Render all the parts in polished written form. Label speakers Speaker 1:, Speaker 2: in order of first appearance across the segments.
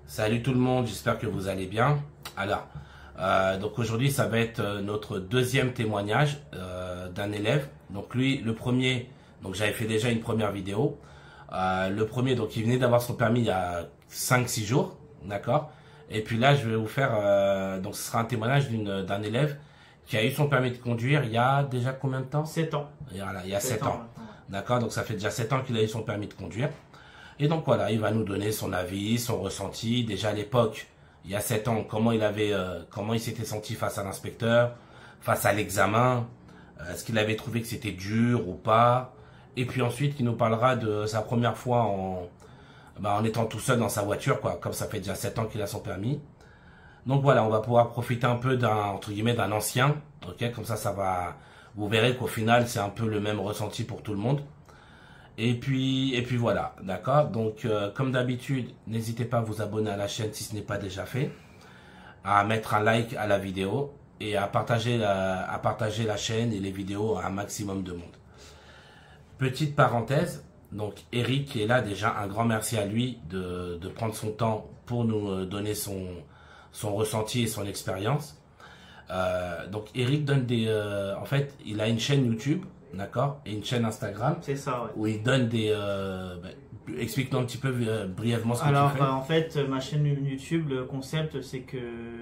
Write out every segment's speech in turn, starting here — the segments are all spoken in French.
Speaker 1: Salut tout le monde, j'espère que vous allez bien. Alors, donc aujourd'hui ça va être notre deuxième témoignage d'un élève. Donc lui, le premier, donc j'avais fait déjà une première vidéo. Le premier, donc il venait d'avoir son permis il y a 5-6 jours, d'accord. Et puis là, je vais vous faire, donc ce sera un témoignage d'un élève qui a eu son permis de conduire il y a déjà combien de temps?
Speaker 2: 7 ans.
Speaker 1: Voilà, il y a 7 ans. D'accord, donc ça fait déjà 7 ans qu'il a eu son permis de conduire. Et donc voilà, il va nous donner son avis, son ressenti. Déjà à l'époque, il y a 7 ans, comment il s'était senti face à l'inspecteur, face à l'examen, est-ce qu'il avait trouvé que c'était dur ou pas. Et puis ensuite, il nous parlera de sa première fois en étant tout seul dans sa voiture, quoi, comme ça fait déjà 7 ans qu'il a son permis. Donc voilà, on va pouvoir profiter un peu entre guillemets, d'un ancien, ok, comme ça va, vous verrez qu'au final, c'est un peu le même ressenti pour tout le monde. Et puis voilà, d'accord. Donc comme d'habitude, n'hésitez pas à vous abonner à la chaîne si ce n'est pas déjà fait, à mettre un like à la vidéo et à partager la chaîne et les vidéos à un maximum de monde. Petite parenthèse, donc Eric est là déjà, un grand merci à lui de prendre son temps pour nous donner son ressenti et son expérience. Donc Eric donne en fait, il a une chaîne YouTube. D'accord, et une chaîne Instagram.
Speaker 2: C'est ça, ouais.
Speaker 1: Où il donne des. Explique-nous un petit peu brièvement ce que tu fais.
Speaker 2: Alors, en fait, ma chaîne YouTube, le concept, c'est que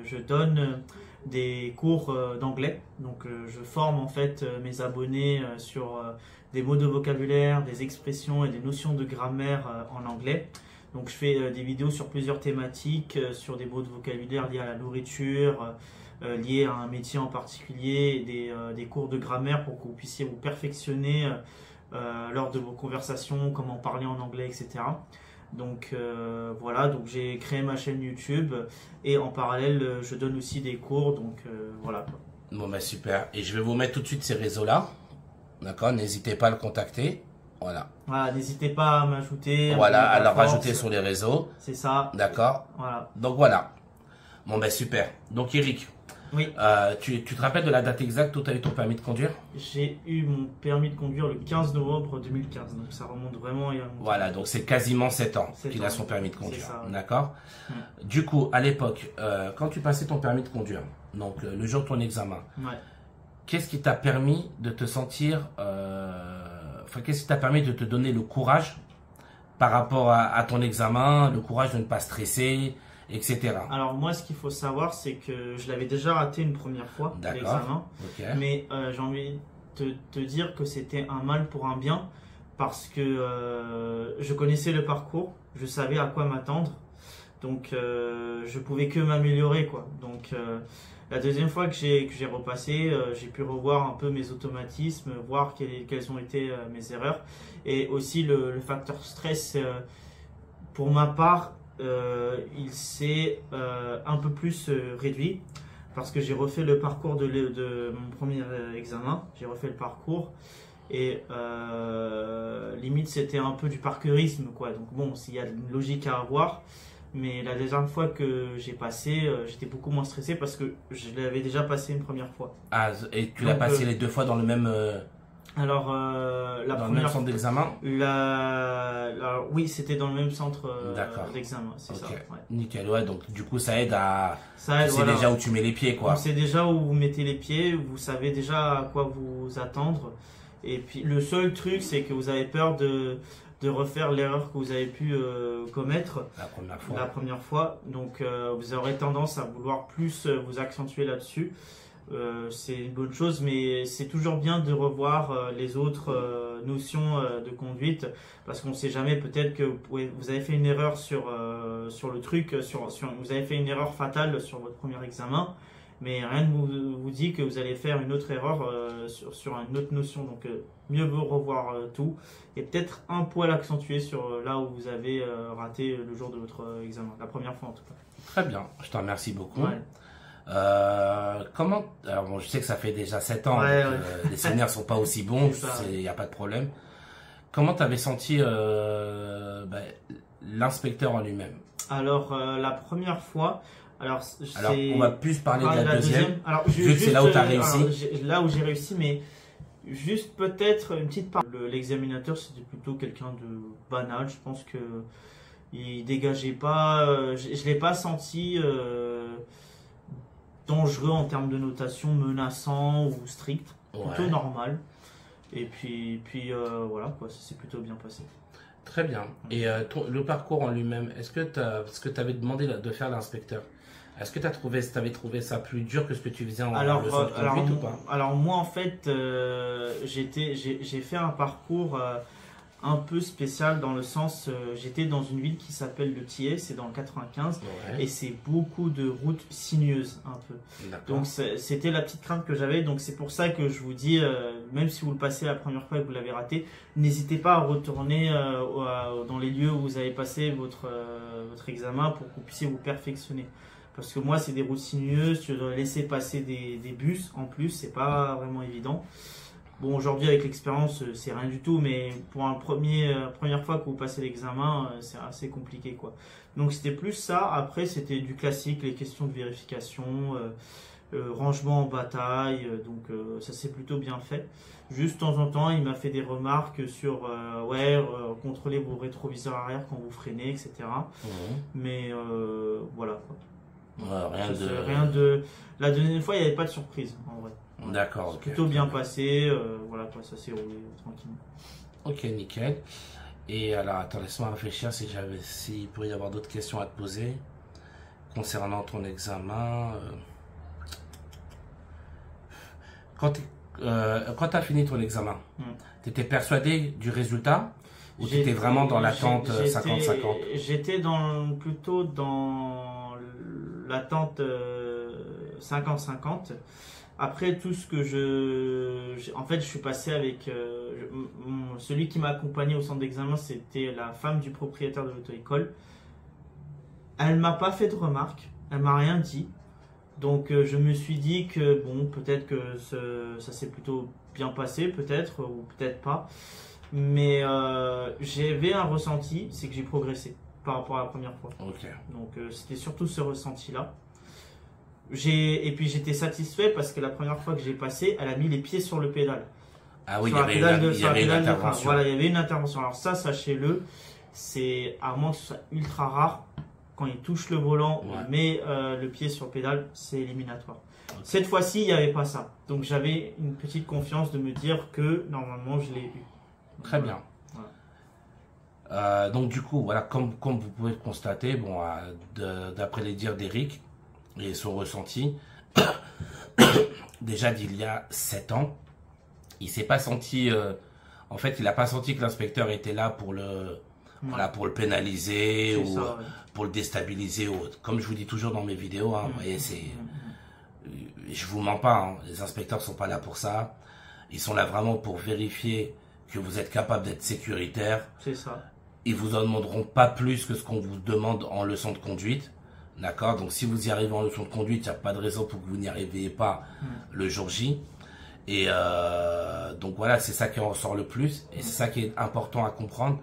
Speaker 2: je donne des cours d'anglais. Donc, je forme en fait mes abonnés sur des mots de vocabulaire, des expressions et des notions de grammaire en anglais. Donc, je fais des vidéos sur plusieurs thématiques, sur des mots de vocabulaire liés à la nourriture. Liés à un métier en particulier, des cours de grammaire pour que vous puissiez vous perfectionner lors de vos conversations, comment parler en anglais, etc. Donc voilà, donc j'ai créé ma chaîne YouTube et en parallèle je donne aussi des cours, donc voilà.
Speaker 1: Bon bah super, et je vais vous mettre tout de suite ces réseaux-là, d'accord, n'hésitez pas à le contacter, voilà.
Speaker 2: Voilà, n'hésitez pas à m'ajouter.
Speaker 1: Voilà, à le rajouter sur les réseaux.
Speaker 2: C'est ça.
Speaker 1: D'accord.
Speaker 2: Voilà.
Speaker 1: Donc voilà. Bon ben super. Donc Eric.
Speaker 2: Oui.
Speaker 1: Tu te rappelles de la date exacte où tu as eu ton permis de conduire?
Speaker 2: J'ai eu mon permis de conduire le 15 novembre 2015, donc ça remonte vraiment il y a longtemps.
Speaker 1: Voilà, donc c'est quasiment 7 ans qu'il a son permis de conduire. D'accord. Du coup, à l'époque, quand tu passais ton permis de conduire, donc le jour de ton examen, qu'est-ce qui t'a permis de te sentir, qu'est-ce qui t'a permis de te donner le courage par rapport à ton examen, le courage de ne pas stresser, etc.
Speaker 2: Alors moi, ce qu'il faut savoir, c'est que je l'avais déjà raté une première fois, l'examen. Mais j'ai envie de te dire que c'était un mal pour un bien, parce que je connaissais le parcours, je savais à quoi m'attendre, donc je pouvais que m'améliorer, quoi. Donc la deuxième fois que j'ai repassé, j'ai pu revoir un peu mes automatismes, voir quelles ont été mes erreurs, et aussi le facteur stress, pour ma part, il s'est un peu plus réduit parce que j'ai refait le parcours de mon premier examen, j'ai refait le parcours et limite c'était un peu du parkourisme, quoi. Donc bon, il y a une logique à avoir, mais la deuxième fois que j'ai passé, j'étais beaucoup moins stressé parce que je l'avais déjà passé une première fois.
Speaker 1: Ah, et tu l'as passé les deux fois dans le même...
Speaker 2: Alors,
Speaker 1: dans le même centre d'examen?
Speaker 2: Oui, c'était dans le même centre d'examen, c'est ça.
Speaker 1: Ouais. Nickel, ouais, donc du coup ça aide à...
Speaker 2: Tu sais
Speaker 1: déjà où tu mets les pieds, quoi.
Speaker 2: On sait déjà où vous mettez les pieds, vous savez déjà à quoi vous attendre. Et puis le seul truc, c'est que vous avez peur de refaire l'erreur que vous avez pu commettre la première fois. Donc vous aurez tendance à vouloir plus vous accentuer là-dessus. C'est une bonne chose, mais c'est toujours bien de revoir les autres notions de conduite, parce qu'on ne sait jamais, peut-être que vous avez fait une erreur sur le truc, vous avez fait une erreur fatale sur votre premier examen, mais rien ne vous dit que vous allez faire une autre erreur sur une autre notion. Donc mieux vaut revoir tout et peut-être un poil accentué sur là où vous avez raté le jour de votre examen, la première fois en tout cas.
Speaker 1: Très bien, je te remercie beaucoup. Alors bon, je sais que ça fait déjà 7 ans, donc, les souvenirs sont pas aussi bons, il n'y a pas de problème. Comment tu avais senti l'inspecteur en lui-même?
Speaker 2: Alors la première fois, alors
Speaker 1: on va plus parler de la deuxième.
Speaker 2: Alors,
Speaker 1: vu que c'est là où tu as réussi.
Speaker 2: Là où j'ai réussi, mais juste peut-être une petite part. L'examinateur, c'était plutôt quelqu'un de banal. Je pense que il dégageait pas, je l'ai pas senti dangereux en termes de notation, menaçant ou strict, plutôt normal. Et puis voilà, quoi, ça s'est plutôt bien passé.
Speaker 1: Très bien. Et le parcours en lui-même, est-ce que tu avais demandé de faire l'inspecteur? Est-ce que tu avais trouvé ça plus dur que ce que tu faisais en leçon de conduite ou pas?
Speaker 2: Alors moi, en fait, j'ai fait un parcours un peu spécial dans le sens, j'étais dans une ville qui s'appelle Le Tillet, c'est dans le 95, et c'est beaucoup de routes sinueuses un peu. Donc c'était la petite crainte que j'avais, donc c'est pour ça que je vous dis, même si vous le passez la première fois et que vous l'avez raté, n'hésitez pas à retourner dans les lieux où vous avez passé votre examen pour que vous puissiez vous perfectionner. Parce que moi, c'est des routes sinueuses, tu dois laisser passer des bus en plus, c'est pas vraiment évident. Bon, aujourd'hui, avec l'expérience, c'est rien du tout, mais pour première fois que vous passez l'examen, c'est assez compliqué, quoi. Donc, c'était plus ça. Après, c'était du classique, les questions de vérification, rangement en bataille, donc ça s'est plutôt bien fait. Juste de temps en temps, il m'a fait des remarques sur contrôlez vos rétroviseurs arrière quand vous freinez, etc. Mais voilà, quoi. Rien de. La deuxième fois, il n'y avait pas de surprise, en vrai.
Speaker 1: D'accord.
Speaker 2: C'est plutôt bien passé. Voilà, quoi, ça s'est roulé tranquillement.
Speaker 1: Ok, nickel. Et alors, attends, laisse-moi réfléchir s'il pourrait y avoir d'autres questions à te poser concernant ton examen. Quand tu as fini ton examen, tu étais persuadé du résultat ou tu étais vraiment dans l'attente 50-50?
Speaker 2: J'étais plutôt dans l'attente 50-50. Après, tout ce que en fait, je suis passé avec celui qui m'a accompagné au centre d'examen, c'était la femme du propriétaire de l'auto-école. Elle m'a pas fait de remarques, elle m'a rien dit. Donc, je me suis dit que bon, peut-être que ça s'est plutôt bien passé, peut-être ou peut-être pas. Mais j'avais un ressenti, c'est que j'ai progressé par rapport à la première fois.
Speaker 1: Okay.
Speaker 2: Donc, c'était surtout ce ressenti-là. Et puis j'étais satisfait parce que la première fois que j'ai passé, elle a mis les pieds sur le pédale.
Speaker 1: Ah oui, il y avait une intervention.
Speaker 2: Voilà, il y avait une intervention. Alors ça, sachez-le, c'est à moins que ce soit ultra rare, quand il touche le volant, on met le pied sur le pédale, c'est éliminatoire. Okay. Cette fois-ci, il n'y avait pas ça. Donc j'avais une petite confiance de me dire que normalement, je l'ai eu.
Speaker 1: Très bien. Voilà. Donc du coup, voilà, comme vous pouvez le constater, bon, d'après les dires d'Eric, et son ressenti, déjà d'il y a 7 ans, il s'est pas senti, en fait, il n'a pas senti que l'inspecteur était là pour le pénaliser ou pour le déstabiliser ou autre. Comme je vous dis toujours dans mes vidéos, vous voyez, je vous mens pas, hein, les inspecteurs sont pas là pour ça. Ils sont là vraiment pour vérifier que vous êtes capable d'être sécuritaire.
Speaker 2: C'est ça.
Speaker 1: Ils vous en demanderont pas plus que ce qu'on vous demande en leçon de conduite. D'accord, donc si vous y arrivez en leçon de conduite, il n'y a pas de raison pour que vous n'y arriviez pas le jour J. Et donc voilà, c'est ça qui en ressort le plus. Et c'est ça qui est important à comprendre.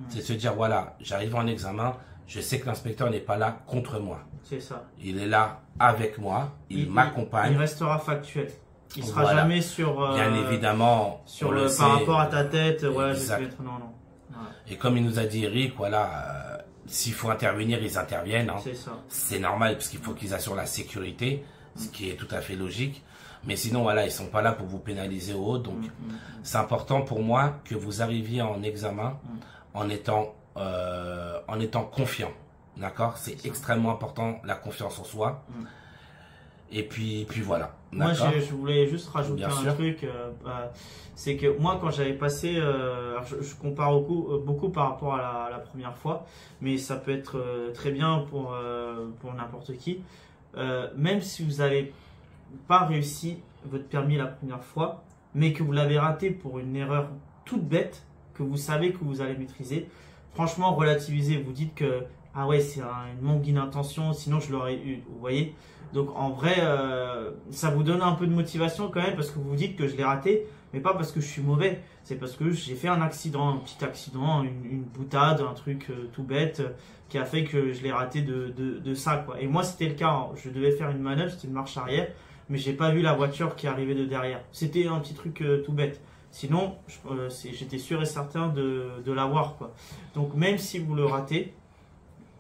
Speaker 1: C'est de se dire, voilà, j'arrive en examen, je sais que l'inspecteur n'est pas là contre moi.
Speaker 2: C'est ça.
Speaker 1: Il est là avec moi, il m'accompagne.
Speaker 2: Il restera factuel. Il ne sera jamais sur...
Speaker 1: Bien évidemment,
Speaker 2: par rapport à ta tête, voilà, je vais te mettre... Non.
Speaker 1: Voilà. Et comme il nous a dit Eric, voilà... s'il faut intervenir, ils interviennent. Hein.
Speaker 2: C'est ça.
Speaker 1: C'est normal parce qu'il faut qu'ils assurent la sécurité, ce qui est tout à fait logique. Mais sinon, voilà, ils sont pas là pour vous pénaliser ou autre. Donc, c'est important pour moi que vous arriviez en examen en étant confiant. D'accord? C'est extrêmement important, la confiance en soi. Et puis voilà.
Speaker 2: Moi, je voulais juste rajouter un truc. C'est que moi, quand j'avais passé, je compare beaucoup par rapport à la première fois, mais ça peut être très bien pour n'importe qui. Même si vous n'avez pas réussi votre permis la première fois, mais que vous l'avez raté pour une erreur toute bête, que vous savez que vous allez maîtriser, franchement, relativisez. Vous dites que ah ouais, c'est une manque d'intention, sinon je l'aurais eu. Vous voyez? Donc en vrai, ça vous donne un peu de motivation quand même parce que vous vous dites que je l'ai raté, mais pas parce que je suis mauvais. C'est parce que j'ai fait un petit accident, une boutade, un truc tout bête qui a fait que je l'ai raté de ça, quoi. Et moi, c'était le cas. Hein. Je devais faire une manœuvre, c'était une marche arrière, mais j'ai pas vu la voiture qui arrivait de derrière. C'était un petit truc tout bête. Sinon, j'étais sûr et certain de l'avoir, quoi. Donc même si vous le ratez,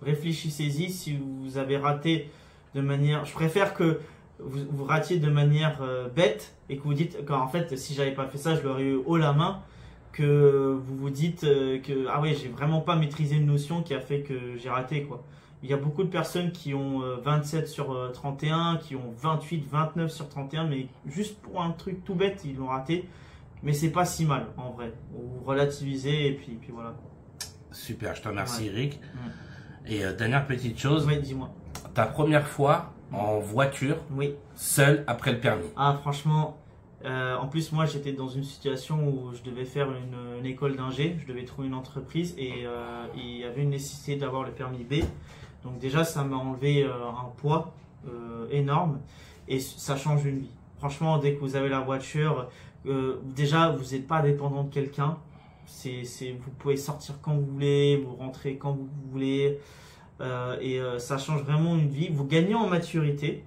Speaker 2: réfléchissez-y si vous avez raté de manière... Je préfère que vous ratiez de manière bête et que vous dites en fait si j'avais pas fait ça je l'aurais eu haut la main, que vous vous dites que ah ouais j'ai vraiment pas maîtrisé une notion qui a fait que j'ai raté quoi. Il y a beaucoup de personnes qui ont 27 sur 31, qui ont 28, 29 sur 31, mais juste pour un truc tout bête ils l'ont raté, mais c'est pas si mal en vrai. Vous relativisez et puis voilà.
Speaker 1: Super, je te remercie Eric. Et dernière petite chose,
Speaker 2: oui, dis-moi.
Speaker 1: Ta première fois en voiture,
Speaker 2: oui,
Speaker 1: seul après le permis.
Speaker 2: Ah franchement, en plus moi j'étais dans une situation où je devais faire une école d'ingé, je devais trouver une entreprise et il y avait une nécessité d'avoir le permis B. Donc déjà ça m'a enlevé un poids énorme et ça change une vie. Franchement dès que vous avez la voiture, déjà vous n'êtes pas dépendant de quelqu'un. Vous pouvez sortir quand vous voulez, vous rentrez quand vous voulez. Ça change vraiment une vie. Vous gagnez en maturité.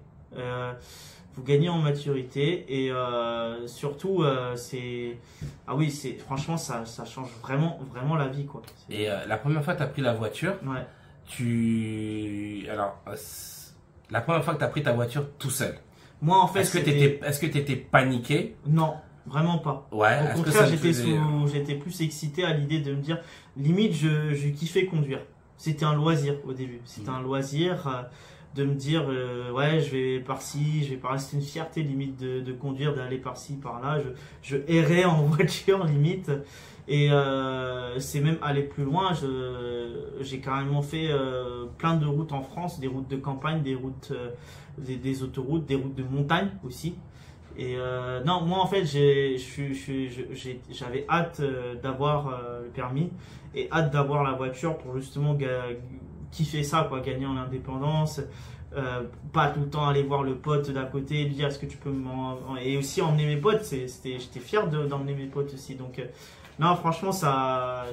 Speaker 2: Et surtout franchement ça change vraiment la vie quoi.
Speaker 1: Et la première fois que tu as pris la voiture,
Speaker 2: ouais.
Speaker 1: La première fois que tu as pris ta voiture tout seul,
Speaker 2: moi en fait
Speaker 1: est-ce que tu étais paniqué?
Speaker 2: Non, vraiment pas.
Speaker 1: Ouais,
Speaker 2: au contraire j'étais plus excité à l'idée de me dire limite je kiffais conduire. C'était un loisir au début. C'était un loisir de me dire ouais je vais par-ci, je vais par-là. C'était une fierté limite de conduire, d'aller par-ci, par-là. Je errais en voiture limite. Et c'est même aller plus loin. J'ai carrément fait plein de routes en France, des routes de campagne, des routes, des autoroutes, des routes de montagne aussi. Et non, moi en fait j'avais hâte d'avoir le permis et hâte d'avoir la voiture pour justement kiffer ça quoi, gagner en indépendance, pas tout le temps aller voir le pote d'à côté, lui dire est-ce que tu peux et aussi emmener mes potes, j'étais fier d'emmener mes potes aussi. Donc non franchement ça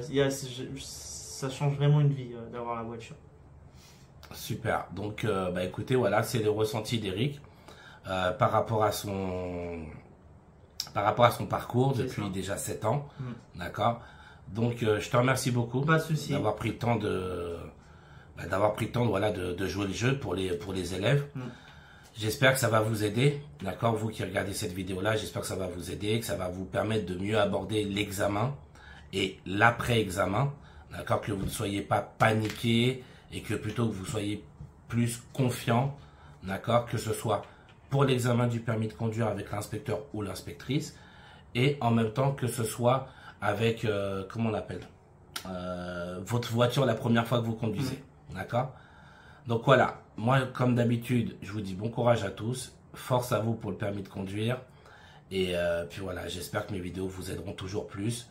Speaker 2: change vraiment une vie d'avoir la voiture.
Speaker 1: Super, donc écoutez voilà c'est le ressenti d'Eric. Par rapport à son parcours depuis déjà 7 ans, d'accord. Donc je te remercie beaucoup d'avoir pris le temps de jouer le jeu pour les élèves. J'espère que ça va vous aider, d'accord, vous qui regardez cette vidéo là, j'espère que ça va vous aider, que ça va vous permettre de mieux aborder l'examen et l'après-examen, d'accord, que vous ne soyez pas paniqué et que plutôt que vous soyez plus confiant, d'accord, que ce soit pour l'examen du permis de conduire avec l'inspecteur ou l'inspectrice et en même temps que ce soit avec, comment on l'appelle, votre voiture la première fois que vous conduisez, d'accord. Donc voilà, moi comme d'habitude, je vous dis bon courage à tous, force à vous pour le permis de conduire et puis voilà, j'espère que mes vidéos vous aideront toujours plus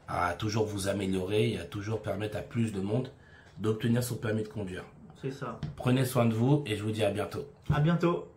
Speaker 1: à toujours vous améliorer et à toujours permettre à plus de monde d'obtenir son permis de conduire.
Speaker 2: C'est ça.
Speaker 1: Prenez soin de vous et je vous dis à bientôt.
Speaker 2: À bientôt.